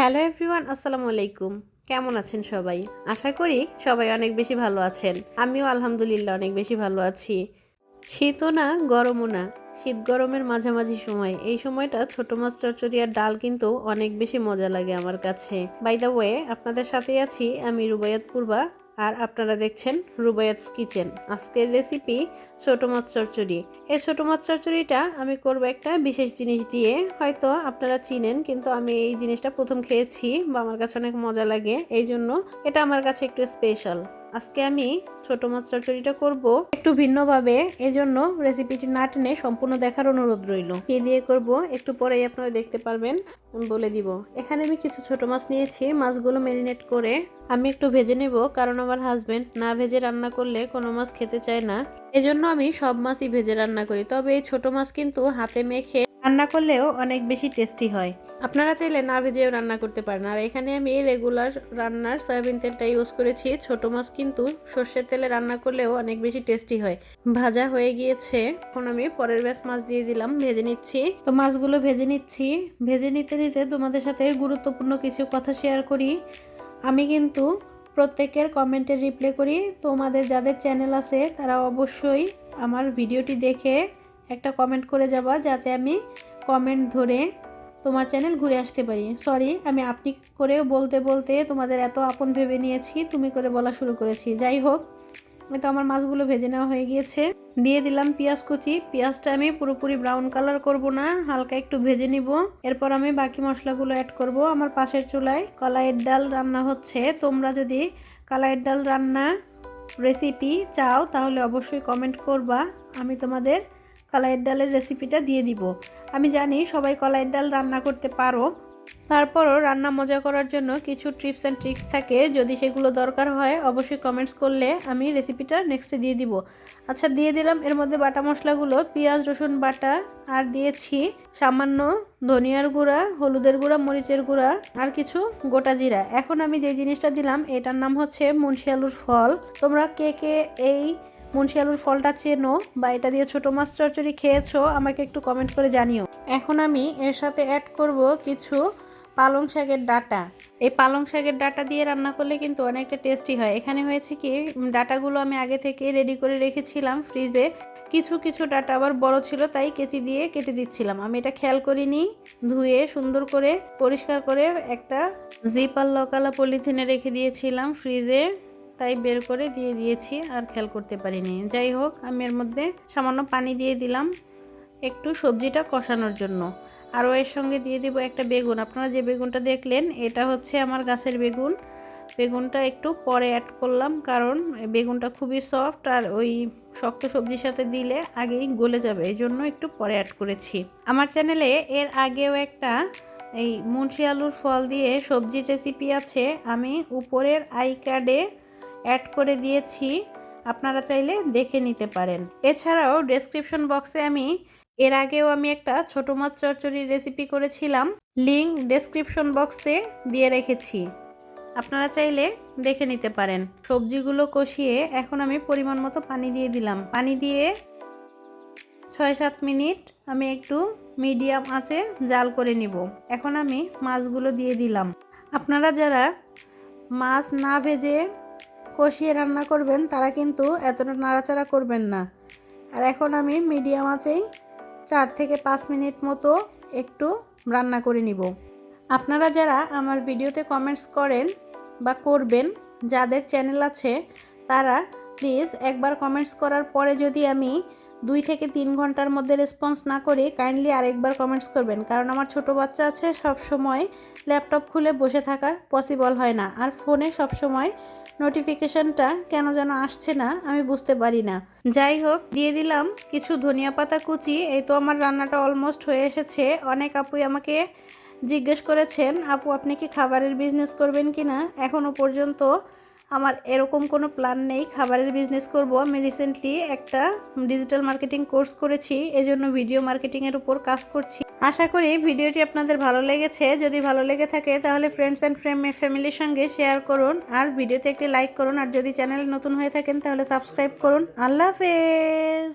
Hello everyone, আসসালামু আলাইকুম। কেমন আছেন সবাই? আশা করি সবাই অনেক বেশি ভালো আছেন। আমিও আলহামদুলিল্লাহ অনেক বেশি ভালো আছি। শীতও না, গরমও না, শীত গরমের মাঝামাঝি সময়। এই সময়টা ছোট মাছ চচ্চড়ি আর ডাল কিন্তু অনেক বেশি মজা লাগে আমার কাছে। বাই দ্য ওয়ে, আপনাদের সাথেই আছি আমি রুবাইয়াত পূর্বা, আর আপনারা দেখছেন রুবাইয়াতস কিচেন। আজকের রেসিপি ছোট মাছ চচ্চড়ি। এই ছোট মাছ চচ্চড়িটা আমি করব একটা বিশেষ জিনিস দিয়ে। হয়তো আপনারা চিনেন, কিন্তু আমি এই জিনিসটা প্রথম খেয়েছি বা আমার কাছে অনেক মজা লাগে, এই জন্য এটা আমার কাছে একটু স্পেশাল। আজকে আমি ছোট মাছ চচ্চড়িটা করব একটু ভিন্নভাবে, এজন্য রেসিপিটি না টেনে সম্পূর্ণ দেখার অনুরোধ রইল। কি দিয়ে করব একটু পরেই আপনারা দেখতে পারবেন, বলে দিব। এখানে আমি কিছু ছোট মাছ নিয়েছি। মাছগুলো ম্যারিনেট করে আমি একটু ভেজে নেব, কারণ আমার হাজবেন্ড না ভেজে রান্না করলে কোনো মাছ খেতে চায় না। এজন্য আমি সব মাছই ভেজে রান্না করি। তবে এই ছোট মাছ কিন্তু হাতে মেখে রান্না করলেও অনেক বেশি টেস্টি হয়। আপনারা চাইলে না ভেজেও রান্না করতে পারেন। আর এখানে আমি রেগুলার রান্নার সয়াবিন তেলটা ইউজ করেছি। ছোট মাছ কিন্তু সর্ষের তেলে রান্না করলেও অনেক বেশি টেস্টি হয়। ভাজা হয়ে গিয়েছে, এখন আমি পরের ব্যাচ মাছ দিয়ে দিলাম, ভেজে নিচ্ছি। তো মাছগুলো ভেজে নিচ্ছি। ভেজে নিতে নিতে তোমাদের সাথে গুরুত্বপূর্ণ কিছু কথা শেয়ার করি। আমি কিন্তু প্রত্যেকের কমেন্টের রিপ্লাই করি। তোমাদের যাদের চ্যানেল আছে তারা অবশ্যই আমার ভিডিওটি দেখে একটা কমেন্ট করে যাবা, যাতে আমি কমেন্ট ধরে তোমার চ্যানেল ঘুরে আসতে পারি। সরি, আমি আপনি করেও বলতে বলতে তোমাদের এত আপন ভেবে নিয়েছি, তুমি করে বলা শুরু করেছি। যাই হোক, তো আমার মাছগুলো ভেজে নেওয়া হয়ে গিয়েছে। দিয়ে দিলাম পেঁয়াজ কুচি। পেঁয়াজটা আমি পুরোপুরি ব্রাউন কালার করব না, হালকা একটু ভেজে নিব। এরপর আমি বাকি মশলাগুলো অ্যাড করব। আমার পাশের চুলায় কলাইয়ের ডাল রান্না হচ্ছে। তোমরা যদি কলাইয়ের ডাল রান্না রেসিপি চাও তাহলে অবশ্যই কমেন্ট করবা, আমি তোমাদের কলাইয়ের ডালের রেসিপিটা দিয়ে দিব। আমি জানি সবাই কলাইয়ের ডাল রান্না করতে পারো, তারপরও রান্না মজা করার জন্য কিছু টিপস অ্যান্ড ট্রিক্স থাকে। যদি সেগুলো দরকার হয় অবশ্যই কমেন্টস করলে আমি রেসিপিটা নেক্সটে দিয়ে দিব। আচ্ছা, দিয়ে দিলাম এর মধ্যে বাটা মশলাগুলো, পেঁয়াজ রসুন বাটা, আর দিয়েছি সামান্য ধনিয়ার গুঁড়া, হলুদের গুঁড়া, মরিচের গুঁড়া, আর কিছু গোটা জিরা। এখন আমি যে জিনিসটা দিলাম এটার নাম হচ্ছে মুনশি আলুর ফল। তোমরা কে কে এই মুনশি আলুর ফলটা চেনো বা এটা দিয়ে ছোটো মাছ চচ্চড়ি খেয়েছো আমাকে একটু কমেন্ট করে জানিও। এখন আমি এর সাথে অ্যাড করব কিছু পালং শাকের ডাঁটা। এই পালং শাকের ডাঁটা দিয়ে রান্না করলে কিন্তু অনেকটা টেস্টি হয়। এখানে হয়েছে কি, ডাঁটাগুলো আমি আগে থেকে রেডি করে রেখেছিলাম ফ্রিজে। কিছু কিছু ডাঁটা আবার বড় ছিল, তাই কেচি দিয়ে কেটে দিচ্ছিলাম। আমি এটা খেয়াল করিনি। ধুয়ে সুন্দর করে পরিষ্কার করে একটা জিপার লকালা পলিথিনে রেখে দিয়েছিলাম ফ্রিজে, তাই বের করে দিয়ে দিয়েছি, আর খেয়াল করতে পারিনি। যাই হোক, আমি এর মধ্যে সামান্য পানি দিয়ে দিলাম একটু সবজিটা কষানোর জন্য। আরও এর সঙ্গে দিয়ে দিব একটা বেগুন। আপনারা যে বেগুনটা দেখলেন এটা হচ্ছে আমার গাছের বেগুন। বেগুনটা একটু পরে অ্যাড করলাম, কারণ বেগুনটা খুবই সফট, আর ওই শক্ত সবজির সাথে দিলে আগেই গলে যাবে, এই জন্য একটু পরে অ্যাড করেছি। আমার চ্যানেলে এর আগেও একটা এই মুনশি আলুর ফল দিয়ে সবজি রেসিপি আছে, আমি উপরের আই কার্ডে অ্যাড করে দিয়েছি, আপনারা চাইলে দেখে নিতে পারেন। এছাড়াও ডেসক্রিপশন বক্সে এর আগেও আমি একটা ছোট মাছ চচ্চড়ির রেসিপি করেছিলাম, লিংক ডেসক্রিপশন বক্সে দিয়ে রেখেছি, আপনারা চাইলে দেখে নিতে পারেন। সবজিগুলো কষিয়ে এখন আমি পরিমাণ মতো পানি দিয়ে দিলাম। পানি দিয়ে 6-7 মিনিট আমি একটু মিডিয়াম আঁচে জাল করে নিব। এখন আমি মাছগুলো দিয়ে দিলাম। আপনারা যারা মাছ না ভেজে কষিয়ে রান্না করবেন তারা কিন্তু এতটা নাড়াচাড়া করবেন না। আর এখন আমি মিডিয়াম আঁচেই 4 থেকে 5 মিনিট মতো একটু রান্না করে নিব। আপনারা যারা আমার ভিডিওতে কমেন্টস করেন বা করবেন, যাদের চ্যানেল আছে তারা প্লিজ একবার কমেন্টস করার পরে যদি আমি 2 থেকে 3 ঘন্টার মধ্যে রেসপন্স না করি, কাইন্ডলি আরেকবার কমেন্টস করবেন। কারণ আমার ছোট বাচ্চা আছে, সব সময় ল্যাপটপ খুলে বসে থাকা পসিবল হয় না, আর ফোনে সব সময় নোটিফিকেশনটা কেন যেন আসছে না, আমি বুঝতে পারি না। যাই হোক, দিয়ে দিলাম কিছু ধনিয়া পাতা কুচি। এই তো আমার রান্নাটা অলমোস্ট হয়ে এসেছে। অনেক আপুই আমাকে জিজ্ঞেস করেছেন, আপু আপনি কি খাবারের বিজনেস করবেন কি না। এখনও পর্যন্ত আমার এরকম কোনো প্ল্যান নেই খাবারের বিজনেস করব। আমি রিসেন্টলি একটা ডিজিটাল মার্কেটিং কোর্স করেছি, এজন্য ভিডিও মার্কেটিংয়ের উপর কাজ করছি। আশা করি ভিডিওটি আপনাদের ভালো লেগেছে। যদি ভালো লেগে থাকে তাহলে ফ্রেন্ডস অ্যান্ড ফ্যামিলির সঙ্গে শেয়ার করুন, আর ভিডিওতে একটি লাইক করুন, আর যদি চ্যানেলে নতুন হয়ে থাকেন তাহলে সাবস্ক্রাইব করুন। আল্লাহ হাফেজ।